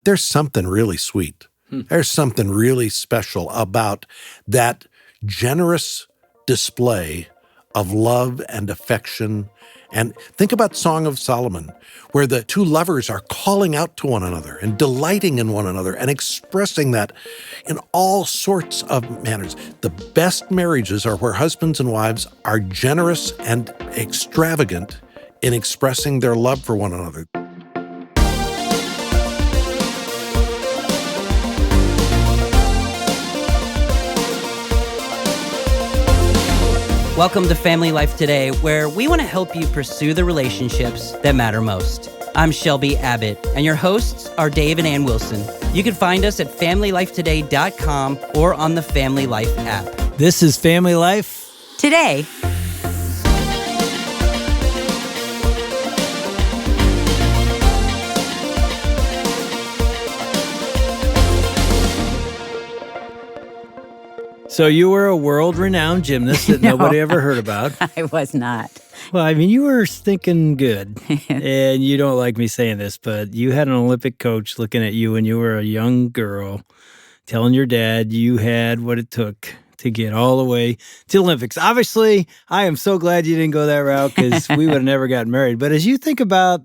there's something really sweet. There's something really special about that generous display of love and affection. And think about Song of Solomon, where the two lovers are calling out to one another and delighting in one another and expressing that in all sorts of manners. The best marriages are where husbands and wives are generous and extravagant in expressing their love for one another. Welcome to Family Life Today, where we want to help you pursue the relationships that matter most. I'm Shelby Abbott, and your hosts are Dave and Ann Wilson. You can find us at FamilyLifeToday.com or on the Family Life app. This is Family Life Today. So you were a world-renowned gymnast that nobody ever heard about. I was not. Well, I mean, you were stinking good. And you don't like me saying this, but you had an Olympic coach looking at you when you were a young girl, telling your dad you had what it took to get all the way to Olympics. Obviously, I am so glad you didn't go that route because we would have never gotten married. But as you think about,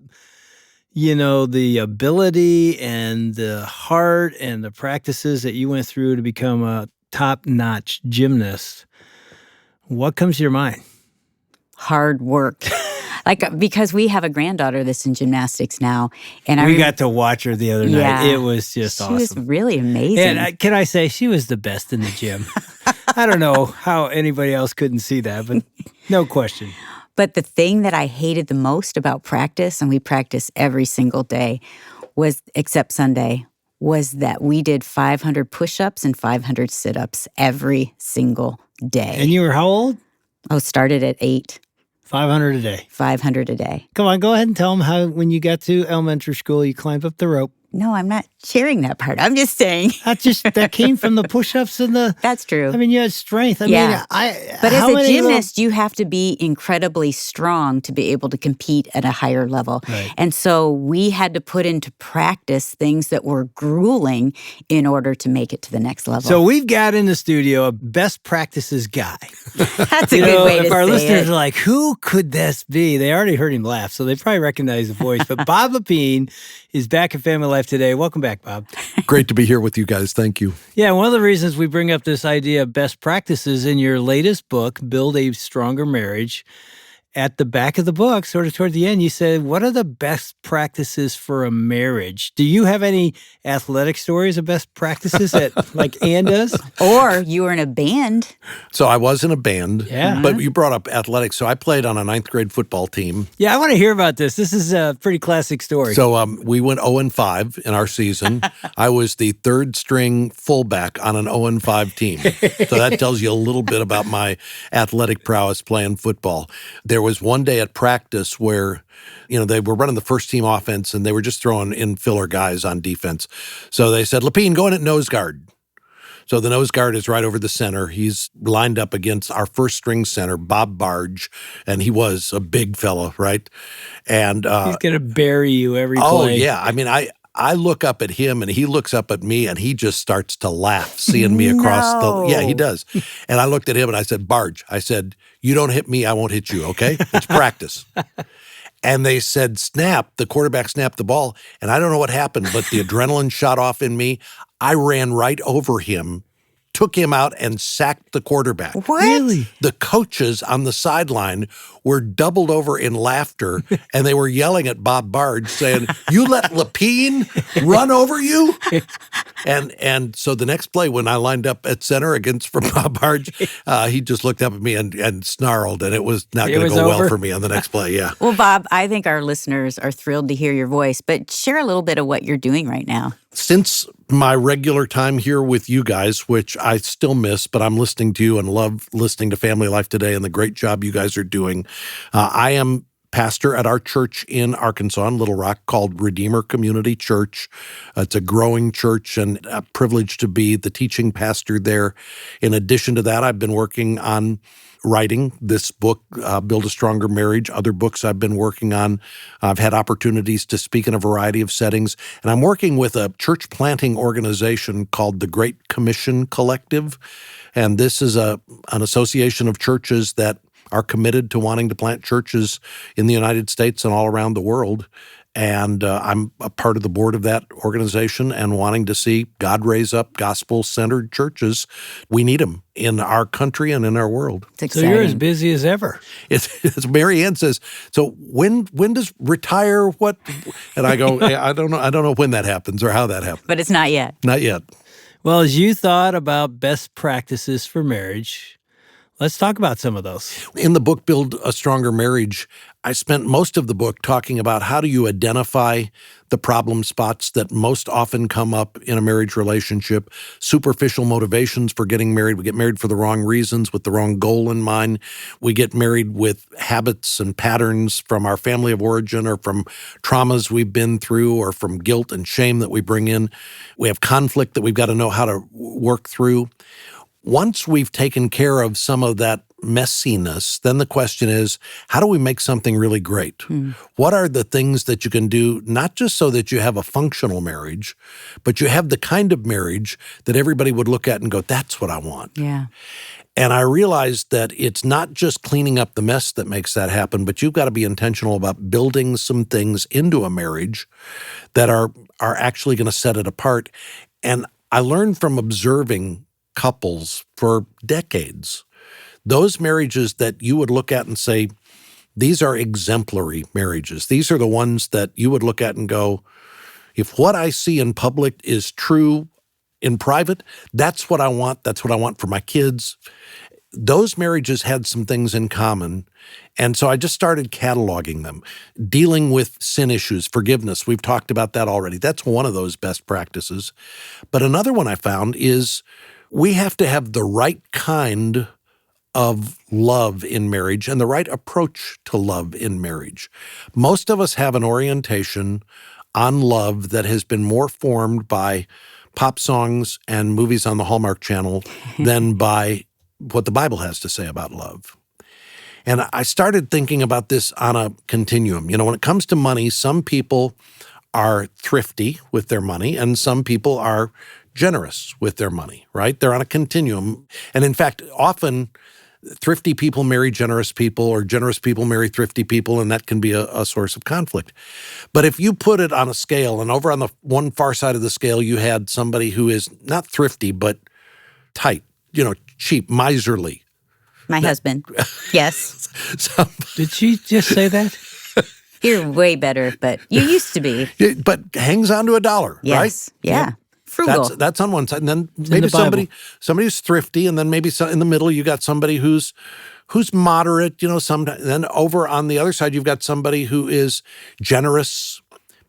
you know, the ability and the heart and the practices that you went through to become a top-notch gymnast, what comes to your mind? Hard work. Because we have a granddaughter that's in gymnastics now. And we got to watch her the other night. Yeah. It was just awesome. She was really amazing. And can I say, she was the best in the gym. I don't know how anybody else couldn't see that, but no question. But the thing that I hated the most about practice, and we practice every single day, except Sunday, was that we did 500 push-ups and 500 sit-ups every single day. And you were how old? Oh, started at 8. 500 a day. 500 a day. Come on, go ahead and tell them how when you got to elementary school, you climbed up the rope. No, I'm not sharing that part. I'm just saying. That came from the push-ups and the... That's true. I mean, you had strength. But as a gymnast, you have to be incredibly strong to be able to compete at a higher level. Right. And so we had to put into practice things that were grueling in order to make it to the next level. So we've got in the studio a best practices guy. That's a good way to say it. If our listeners are like, who could this be? They already heard him laugh, so they probably recognize the voice. But Bob Lepine is back at Family Life Today. Welcome back, Bob. Great to be here with you guys. Thank you. Yeah, one of the reasons we bring up this idea of best practices in your latest book, Build a Stronger Marriage, at the back of the book, sort of toward the end, you said, what are the best practices for a marriage? Do you have any athletic stories of best practices that like Ann does? Or you were in a band. So I was in a band, Yeah. but you brought up athletics. So I played on a 9th grade football team. Yeah, I want to hear about this. This is a pretty classic story. So we went 0-5 in our season. I was the third string fullback on an 0-5 team. So that tells you a little bit about my athletic prowess playing football. There was one day at practice where, you know, they were running the first team offense and they were just throwing in filler guys on defense. So they said, Lepine, go in at nose guard. So the nose guard is right over the center. He's lined up against our first string center, Bob Barge, and he was a big fella, right? And he's going to bury you every play. Oh, yeah. I mean, I look up at him and he looks up at me and he just starts to laugh seeing me across the... Yeah, he does. And I looked at him and I said, Barge, I said, you don't hit me, I won't hit you, okay? It's practice. And they said, snap, the quarterback snapped the ball. And I don't know what happened, but the adrenaline shot off in me. I ran right over him, took him out, and sacked the quarterback. What? Really? The coaches on the sideline were doubled over in laughter, and they were yelling at Bob Barge, saying, you let Lepine run over you? And so the next play, when I lined up at center against for Bob Barge, he just looked up at me and snarled, and it was not going to go well for me on the next play, yeah. Well, Bob, I think our listeners are thrilled to hear your voice, but share a little bit of what you're doing right now. Since my regular time here with you guys, which I still miss, but I'm listening to you and love listening to Family Life Today and the great job you guys are doing, I am pastor at our church in Arkansas, in Little Rock, called Redeemer Community Church. It's a growing church, and a privilege to be the teaching pastor there. In addition to that, I've been working on writing this book, Build a Stronger Marriage, other books I've been working on. I've had opportunities to speak in a variety of settings, and I'm working with a church planting organization called the Great Commission Collective, and this is an association of churches that are committed to wanting to plant churches in the United States and all around the world. And I'm a part of the board of that organization and wanting to see God raise up gospel-centered churches. We need them in our country and in our world. So you're as busy as ever. It's Mary Ann says, so when does retire what? And I go, hey, I don't know when that happens or how that happens. But it's not yet. Not yet. Well, as you thought about best practices for marriage, let's talk about some of those. In the book, Build a Stronger Marriage, I spent most of the book talking about how do you identify the problem spots that most often come up in a marriage relationship, superficial motivations for getting married. We get married for the wrong reasons with the wrong goal in mind. We get married with habits and patterns from our family of origin or from traumas we've been through or from guilt and shame that we bring in. We have conflict that we've got to know how to work through. Once we've taken care of some of that messiness, then the question is, how do we make something really great? What are the things that you can do, not just so that you have a functional marriage, but you have the kind of marriage that everybody would look at and go, that's what I want. Yeah. And I realized that it's not just cleaning up the mess that makes that happen, but you've got to be intentional about building some things into a marriage that are actually going to set it apart. And I learned from observing couples for decades, those marriages that you would look at and say, these are exemplary marriages. These are the ones that you would look at and go, if what I see in public is true in private, that's what I want. That's what I want for my kids. Those marriages had some things in common. And so I just started cataloging them, dealing with sin issues, forgiveness. We've talked about that already. That's one of those best practices. But another one I found is we have to have the right kind of love in marriage and the right approach to love in marriage. Most of us have an orientation on love that has been more formed by pop songs and movies on the Hallmark Channel than by what the Bible has to say about love. And I started thinking about this on a continuum. You know, when it comes to money, some people are thrifty with their money and some people are generous with their money, right? They're on a continuum. And in fact, often thrifty people marry generous people or generous people marry thrifty people, and that can be a source of conflict. But if you put it on a scale, and over on the one far side of the scale, you had somebody who is not thrifty, but tight, cheap, miserly. My husband. Yes. Did she just say that? You're way better, but you used to be. But hangs on to a dollar, Yes. right? Yeah. Frugal. That's on one side. And then maybe somebody who's thrifty, and then maybe in the middle you got somebody who's moderate, sometimes. Then over on the other side you've got somebody who is generous.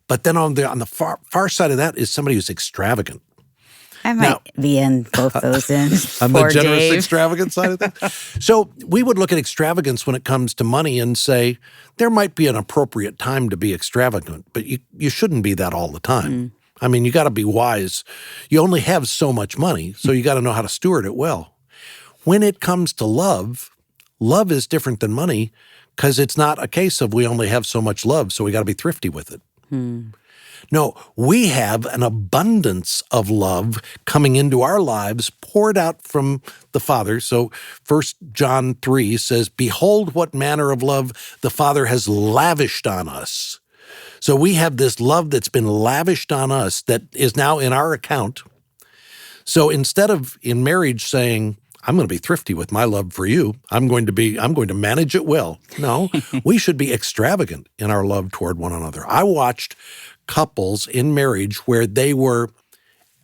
But then on the far side of that is somebody who's extravagant. I might be in both those ends. On Poor the generous, Dave. extravagant side of that. So we would look at extravagance when it comes to money and say, there might be an appropriate time to be extravagant, but you shouldn't be that all the time. I mean, you got to be wise. You only have so much money, so you got to know how to steward it well. When it comes to love is different than money because it's not a case of we only have so much love, so we got to be thrifty with it. No, we have an abundance of love coming into our lives, poured out from the Father. So 1 John 3 says, behold what manner of love the Father has lavished on us. So we have this love that's been lavished on us that is now in our account. So instead of in marriage saying, I'm going to be thrifty with my love for you, I'm going to manage it well. No, we should be extravagant in our love toward one another. I watched couples in marriage where they were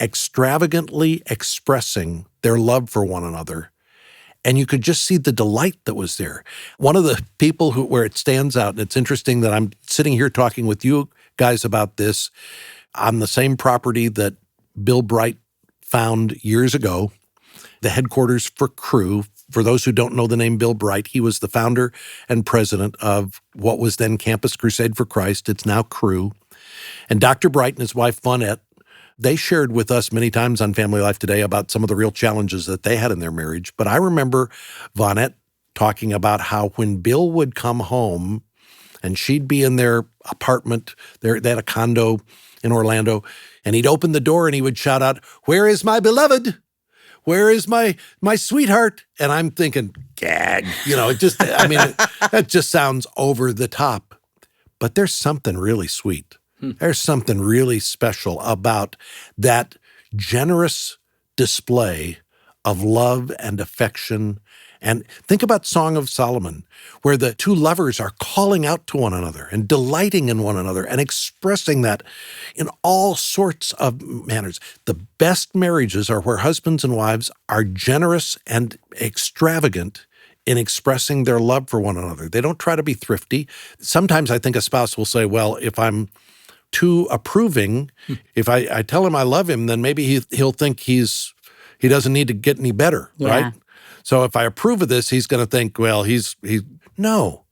extravagantly expressing their love for one another. And you could just see the delight that was there. One of the people where it stands out, and it's interesting that I'm sitting here talking with you guys about this on the same property that Bill Bright found years ago, the headquarters for Cru, For those who don't know the name Bill Bright, he was the founder and president of what was then Campus Crusade for Christ. It's now Cru. And Dr. Bright and his wife, Vonette, they shared with us many times on Family Life Today about some of the real challenges that they had in their marriage. But I remember Vonette talking about how when Bill would come home and she'd be in their apartment, they had a condo in Orlando, and he'd open the door and he would shout out, "Where is my beloved? Where is my sweetheart?" And I'm thinking, gag, that just sounds over the top. But there's something really sweet. There's something really special about that generous display of love and affection. And think about Song of Solomon, where the two lovers are calling out to one another and delighting in one another and expressing that in all sorts of manners. The best marriages are where husbands and wives are generous and extravagant in expressing their love for one another. They don't try to be thrifty. Sometimes I think a spouse will say, well, if I'm too approving, if I tell him I love him, then maybe he'll think he doesn't need to get any better, right? So if I approve of this, he's going to think, well, no.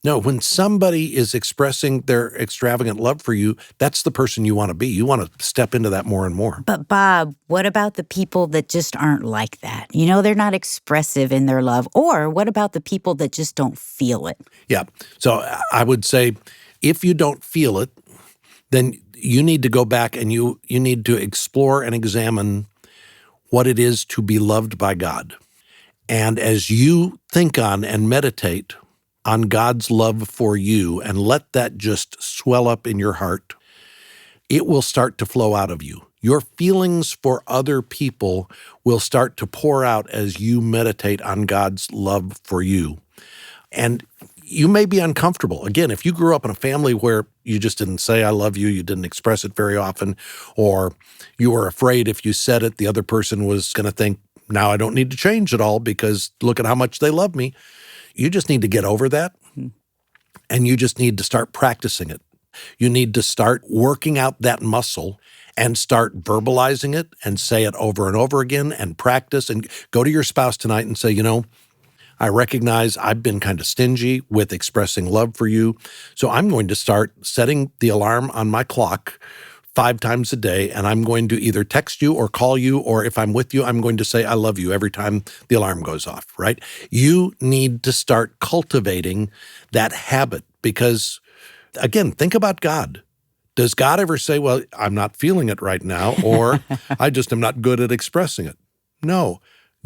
When somebody is expressing their extravagant love for you, that's the person you want to be. You want to step into that more and more. But Bob, what about the people that just aren't like that? They're not expressive in their love. Or what about the people that just don't feel it? Yeah. So I would say if you don't feel it, then you need to go back and you need to explore and examine what it is to be loved by God. And as you think on and meditate on God's love for you and let that just swell up in your heart, it will start to flow out of you. Your feelings for other people will start to pour out as you meditate on God's love for you. And you may be uncomfortable. Again, if you grew up in a family where you just didn't say, "I love you," you didn't express it very often, or you were afraid if you said it, the other person was going to think, now I don't need to change at all because look at how much they love me. You just need to get over that, and you just need to start practicing it. You need to start working out that muscle and start verbalizing it and say it over and over again and practice and go to your spouse tonight and say, I recognize I've been kind of stingy with expressing love for you, so I'm going to start setting the alarm on my clock 5 times a day, and I'm going to either text you or call you, or if I'm with you, I'm going to say I love you every time the alarm goes off, right? You need to start cultivating that habit because, again, think about God. Does God ever say, well, I'm not feeling it right now, or I just am not good at expressing it? No.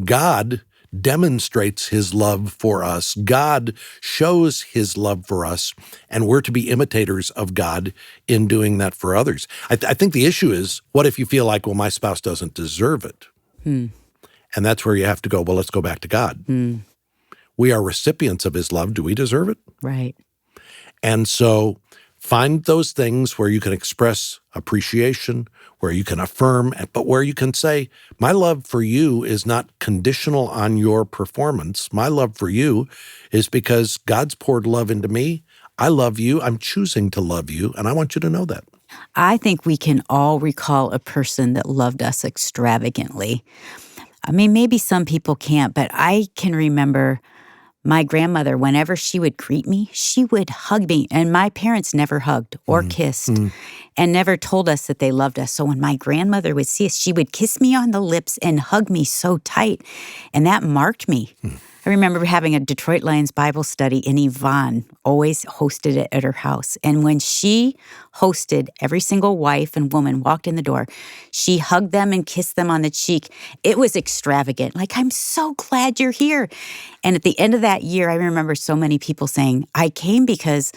God demonstrates his love for us. God shows his love for us, and we're to be imitators of God in doing that for others. I think the issue is, what if you feel like, well, my spouse doesn't deserve it? And that's where you have to go, well, let's go back to God. We are recipients of his love. Do we deserve it? Right. And so find those things where you can express appreciation, where you can affirm, but where you can say, my love for you is not conditional on your performance. My love for you is because God's poured love into me. I love you. I'm choosing to love you, and I want you to know that. I think we can all recall a person that loved us extravagantly. I mean, maybe some people can't, but I can remember my grandmother, whenever she would greet me, she would hug me. And my parents never hugged or kissed and never told us that they loved us. So when my grandmother would see us, she would kiss me on the lips and hug me so tight. And that marked me. I remember having a Detroit Lions Bible study, and Yvonne always hosted it at her house. And when she hosted, every single wife and woman walked in the door, she hugged them and kissed them on the cheek. It was extravagant. Like, I'm so glad you're here. And at the end of that year, I remember so many people saying, I came because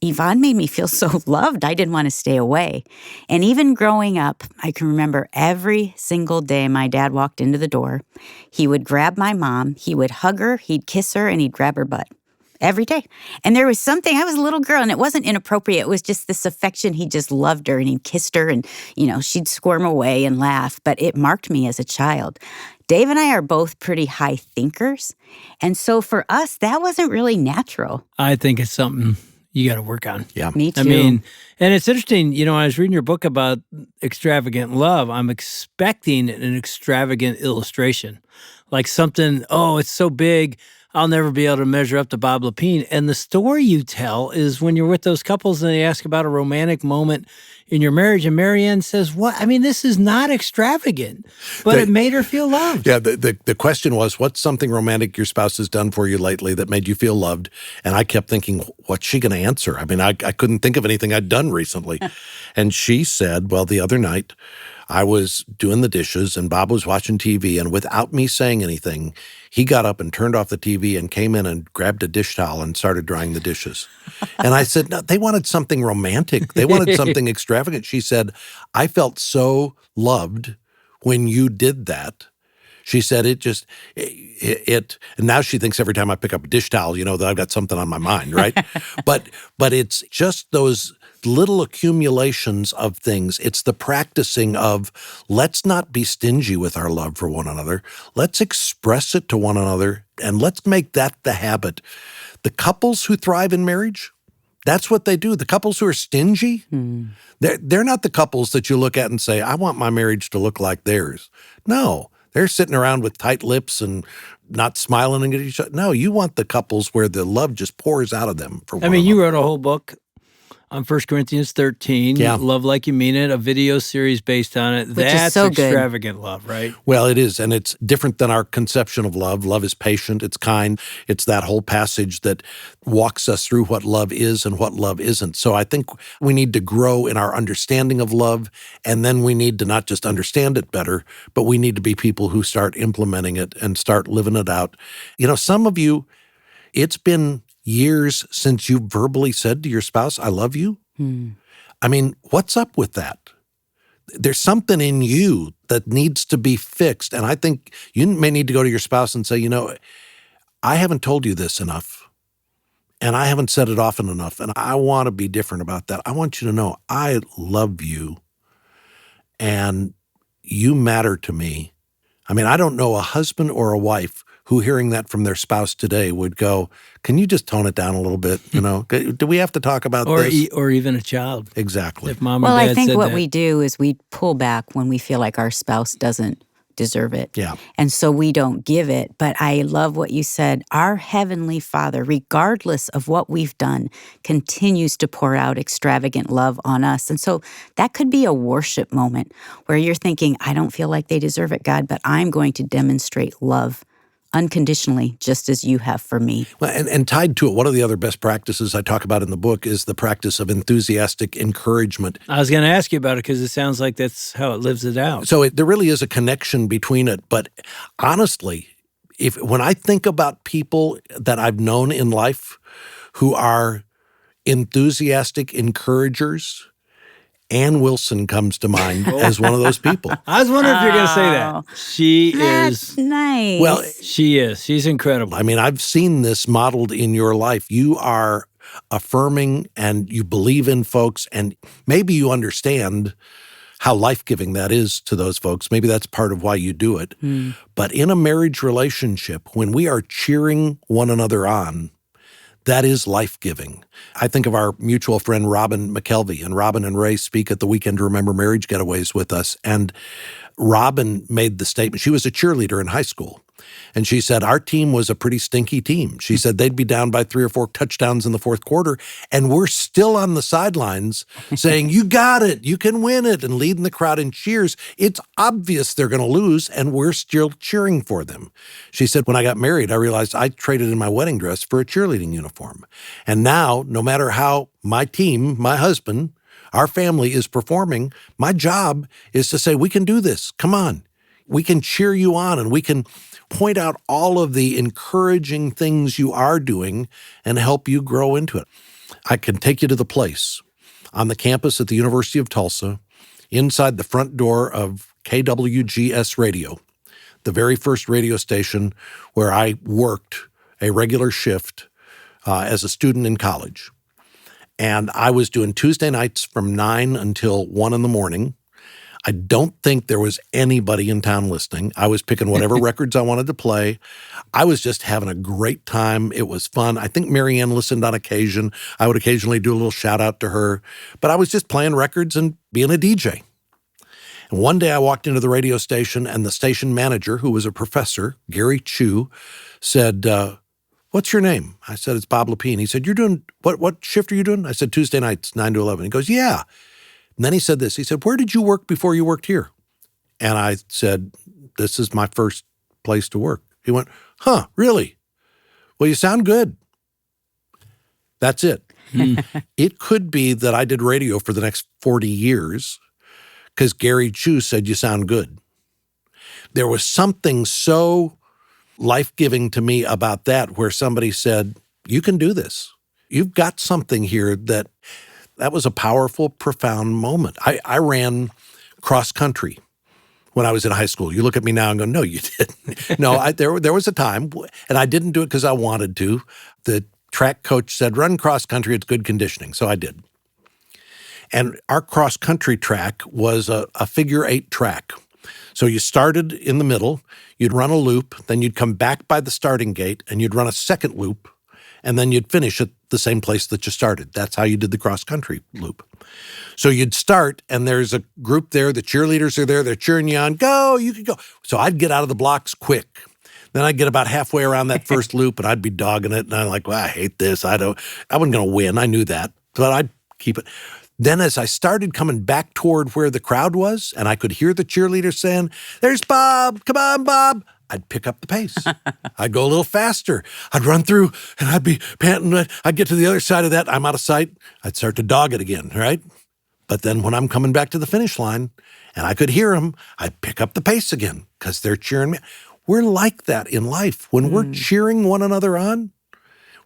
Yvonne made me feel so loved. I didn't want to stay away. And even growing up, I can remember every single day my dad walked into the door, he would grab my mom, he would hug her, he'd kiss her, and he'd grab her butt. Every day. And there was something, I was a little girl, and it wasn't inappropriate. It was just this affection. He just loved her, and he kissed her, and, she'd squirm away and laugh. But it marked me as a child. Dave and I are both pretty high thinkers. And so for us, that wasn't really natural. I think it's something you got to work on. Yeah. Me too. I mean, and it's interesting, I was reading your book about extravagant love. I'm expecting an extravagant illustration. like something, oh, it's so big, I'll never be able to measure up to Bob Lepine. And the story you tell is when you're with those couples and they ask about a romantic moment in your marriage, and Marianne says, what? I mean, this is not extravagant, but it made her feel loved. Yeah, the question was, what's something romantic your spouse has done for you lately that made you feel loved? And I kept thinking, what's she going to answer? I mean, I couldn't think of anything I'd done recently. And she said, well, the other night I was doing the dishes and Bob was watching TV, and without me saying anything, he got up and turned off the TV and came in and grabbed a dish towel and started drying the dishes. And I said, no, they wanted something romantic. They wanted something extravagant. She said, I felt so loved when you did that. She said and now she thinks every time I pick up a dish towel, that I've got something on my mind, right? But it's just those little accumulations of things. It's the practicing of, let's not be stingy with our love for one another. Let's express it to one another, and let's make that the habit. The couples who thrive in marriage, that's what they do. The couples who are stingy, they're not the couples that you look at and say, I want my marriage to look like theirs. No, they're sitting around with tight lips and not smiling at each other. No, you want the couples where the love just pours out of them for one another. You wrote a whole book on 1 Corinthians 13, yeah. Love Like You Mean It, a video series based on it. That's so extravagant good. Love, right? Well, it is, and it's different than our conception of love. Love is patient, it's kind. It's that whole passage that walks us through what love is and what love isn't. So I think we need to grow in our understanding of love, and then we need to not just understand it better, but we need to be people who start implementing it and start living it out. Some of you, it's been years since you verbally said to your spouse, I love you. I mean, what's up with that? There's something in you that needs to be fixed. And I think you may need to go to your spouse and say, I haven't told you this enough. And I haven't said it often enough. And I want to be different about that. I want you to know I love you and you matter to me. I mean, I don't know a husband or a wife who, hearing that from their spouse today, would go, can you just tone it down a little bit? Do we have to talk about this? Or even a child. Exactly. If mom or dad I think said what that. we do is we pull back when we feel like our spouse doesn't deserve it. Yeah. And so we don't give it. But I love what you said. Our Heavenly Father, regardless of what we've done, continues to pour out extravagant love on us. And so that could be a worship moment where you're thinking, I don't feel like they deserve it, God, but I'm going to demonstrate love unconditionally, just as you have for me. Well, and tied to it, one of the other best practices I talk about in the book is the practice of enthusiastic encouragement. I was going to ask you about it because it sounds like that's how it lives it out. So there really is a connection between it. But honestly, when I think about people that I've known in life who are enthusiastic encouragers, Ann Wilson comes to mind as one of those people. I was wondering if you're going to say that. She That's is. nice. Well, she is. She's incredible. I mean, I've seen this modeled in your life. You are affirming and you believe in folks, and maybe you understand how life-giving that is to those folks. Maybe that's part of why you do it. But in a marriage relationship, when we are cheering one another on, that is life-giving. I think of our mutual friend, Robin McKelvey, and Robin and Ray speak at the Weekend to Remember Marriage Getaways with us. And Robin made the statement, she was a cheerleader in high school. And she said, our team was a pretty stinky team. She said they'd be down by 3 or 4 touchdowns in the fourth quarter, and we're still on the sidelines saying, you got it, you can win it, and leading the crowd in cheers. It's obvious they're going to lose, and we're still cheering for them. She said, when I got married, I realized I traded in my wedding dress for a cheerleading uniform. And now, no matter how my team, my husband, our family is performing, my job is to say, we can do this. Come on. We can cheer you on, and we can point out all of the encouraging things you are doing and help you grow into it. I can take you to the place on the campus at the University of Tulsa, inside the front door of KWGS Radio, the very first radio station where I worked a regular shift as a student in college. And I was doing Tuesday nights from 9 until 1 in the morning. I don't think there was anybody in town listening. I was picking whatever records I wanted to play. I was just having a great time. It was fun. I think Marianne listened on occasion. I would occasionally do a little shout out to her. But I was just playing records and being a DJ. And one day I walked into the radio station, and the station manager, who was a professor, Gary Chu, said, what's your name? I said, it's Bob Lepine. He said, you're doing, what shift are you doing? I said, Tuesday nights, 9 to 11. He goes, yeah. And then he said this. He said, where did you work before you worked here? And I said, this is my first place to work. He went, huh, really? Well, you sound good. That's it. It could be that I did radio for the next 40 years because Gary Chu said, you sound good. There was something so life-giving to me about that where somebody said, you can do this. You've got something here that was a powerful, profound moment. I ran cross-country when I was in high school. You look at me now and go, no, you didn't. No, there was a time, and I didn't do it because I wanted to. The track coach said, run cross-country, it's good conditioning. So I did. And our cross-country track was a figure-8 track. So you started in the middle, you'd run a loop, then you'd come back by the starting gate, and you'd run a second loop, and then you'd finish at the same place that you started. That's how you did the cross-country loop. So you'd start, and there's a group there, the cheerleaders are there, they're cheering you on, go, you can go. So I'd get out of the blocks quick. Then I'd get about halfway around that first loop, and I'd be dogging it, and I'm like, well, I hate this. I wasn't going to win. I knew that, but I'd keep it. Then as I started coming back toward where the crowd was, and I could hear the cheerleaders saying, there's Bob, come on, Bob, I'd pick up the pace. I'd go a little faster. I'd run through, and I'd be panting. I'd get to the other side of that. I'm out of sight. I'd start to dog it again, right? But then when I'm coming back to the finish line, and I could hear them, I'd pick up the pace again because they're cheering me. We're like that in life. When we're cheering one another on,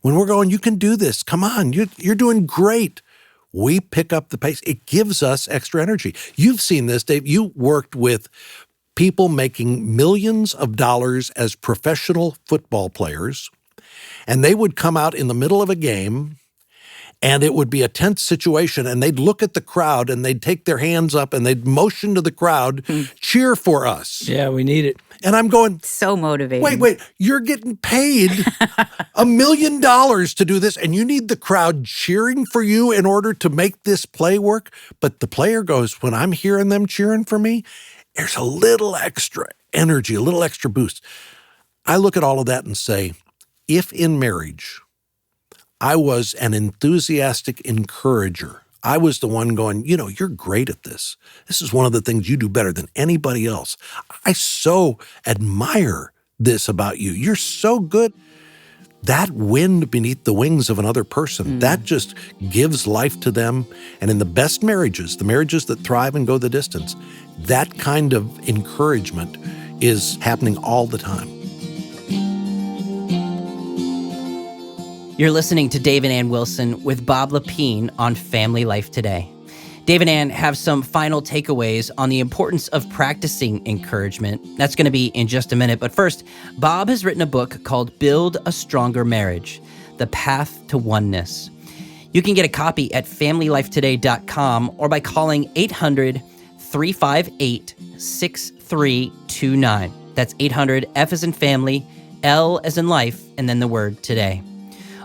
when we're going, you can do this, come on, you're doing great. We pick up the pace. It gives us extra energy. You've seen this, Dave. You worked with people making millions of dollars as professional football players, and they would come out in the middle of a game, and it would be a tense situation, and they'd look at the crowd, and they'd take their hands up, and they'd motion to the crowd, cheer for us. Yeah, we need it. And I'm going, So motivating. wait, you're getting paid $1 million to do this, and you need the crowd cheering for you in order to make this play work? But the player goes, when I'm hearing them cheering for me, there's a little extra energy, a little extra boost. I look at all of that and say, if in marriage, I was an enthusiastic encourager, I was the one going, you're great at this. This is one of the things you do better than anybody else. I so admire this about you. You're so good. That wind beneath the wings of another person, that just gives life to them. And in the best marriages, the marriages that thrive and go the distance, that kind of encouragement is happening all the time. You're listening to Dave and Ann Wilson with Bob Lepine on Family Life Today. Dave and Ann have some final takeaways on the importance of practicing encouragement. That's going to be in just a minute. But first, Bob has written a book called Build a Stronger Marriage, The Path to Oneness. You can get a copy at FamilyLifeToday.com or by calling 800-358-6329. That's 800, F as in family, L as in life, and then the word today.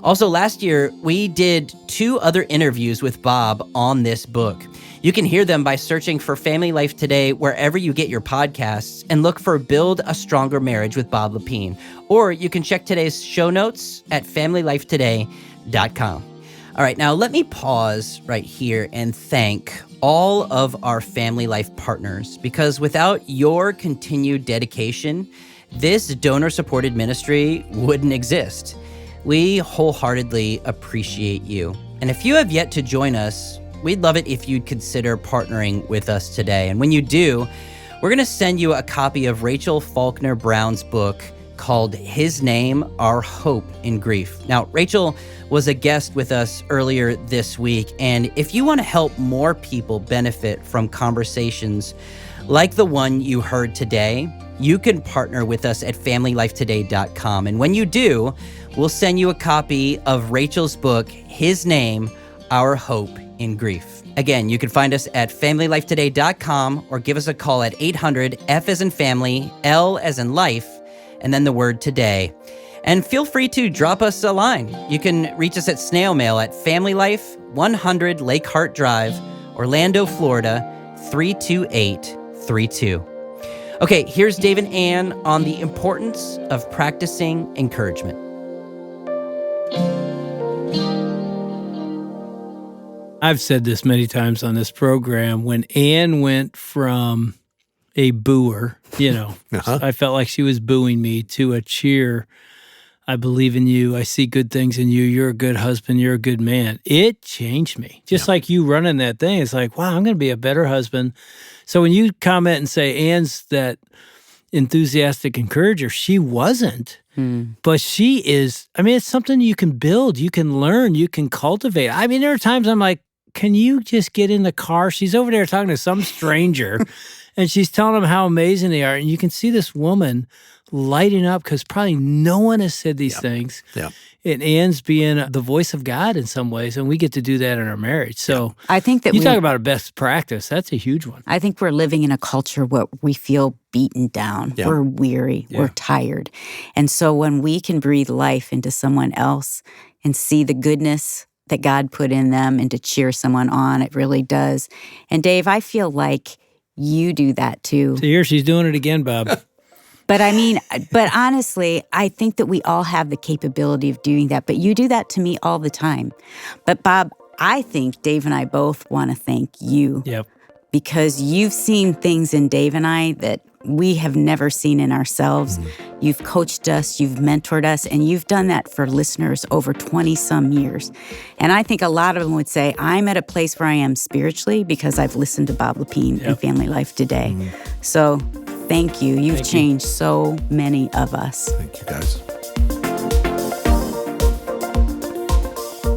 Also, last year, we did 2 other interviews with Bob on this book. You can hear them by searching for Family Life Today wherever you get your podcasts and look for Build a Stronger Marriage with Bob Lepine. Or you can check today's show notes at FamilyLifeToday.com. All right, now let me pause right here and thank all of our Family Life partners, because without your continued dedication, this donor-supported ministry wouldn't exist. We wholeheartedly appreciate you. And if you have yet to join us, we'd love it if you'd consider partnering with us today. And when you do, we're going to send you a copy of Rachel Faulkner Brown's book called His Name, Our Hope in Grief. Now, Rachel was a guest with us earlier this week, and if you want to help more people benefit from conversations like the one you heard today, you can partner with us at FamilyLifeToday.com. And when you do, we'll send you a copy of Rachel's book, His Name, Our Hope in Grief. Again, you can find us at FamilyLifeToday.com or give us a call at 800, F as in family, L as in life, and then the word today. And feel free to drop us a line. You can reach us at snail mail at Family Life, 100 Lake Hart Drive, Orlando, Florida, 32833. 832. Okay, here's Dave and Ann on the importance of practicing encouragement. I've said this many times on this program. When Ann went from a booer, I felt like she was booing me, to a cheer, I believe in you, I see good things in you, you're a good husband, you're a good man. It changed me. Just like you running that thing, it's like, wow, I'm going to be a better husband. So when you comment and say Ann's that enthusiastic encourager, she wasn't. But she is. I mean, it's something you can build, you can learn, you can cultivate. I mean, there are times I'm like, can you just get in the car? She's over there talking to some stranger and she's telling them how amazing they are. And you can see this woman lighting up because probably no one has said these things. Yeah. And Ann's being the voice of God in some ways, and we get to do that in our marriage. So I think that you talk about a best practice. That's a huge one. I think we're living in a culture where we feel beaten down. Yeah. We're weary. Yeah. We're tired. And so when we can breathe life into someone else and see the goodness that God put in them and to cheer someone on, it really does. And Dave, I feel like you do that too. So here she's doing it again, Bob. But honestly, I think that we all have the capability of doing that. But you do that to me all the time. But Bob, I think Dave and I both want to thank you. Yep. Because you've seen things in Dave and I that we have never seen in ourselves. You've coached us, you've mentored us, and you've done that for listeners over 20-some years. And I think a lot of them would say, I'm at a place where I am spiritually because I've listened to Bob Lepine and Family Life Today. So thank you. You've changed so many of us. Thank you, guys.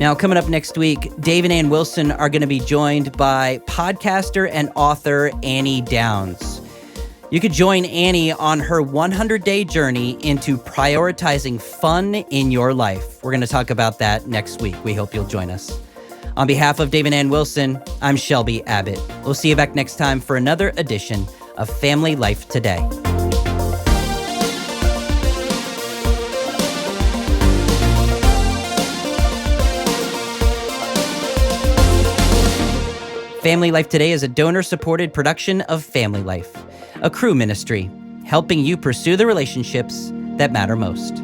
Now, coming up next week, Dave and Ann Wilson are going to be joined by podcaster and author Annie Downs. You could join Annie on her 100-day journey into prioritizing fun in your life. We're going to talk about that next week. We hope you'll join us. On behalf of Dave and Ann Wilson, I'm Shelby Abbott. We'll see you back next time for another edition of Family Life Today. Family Life Today is a donor-supported production of Family Life, a crew ministry, helping you pursue the relationships that matter most.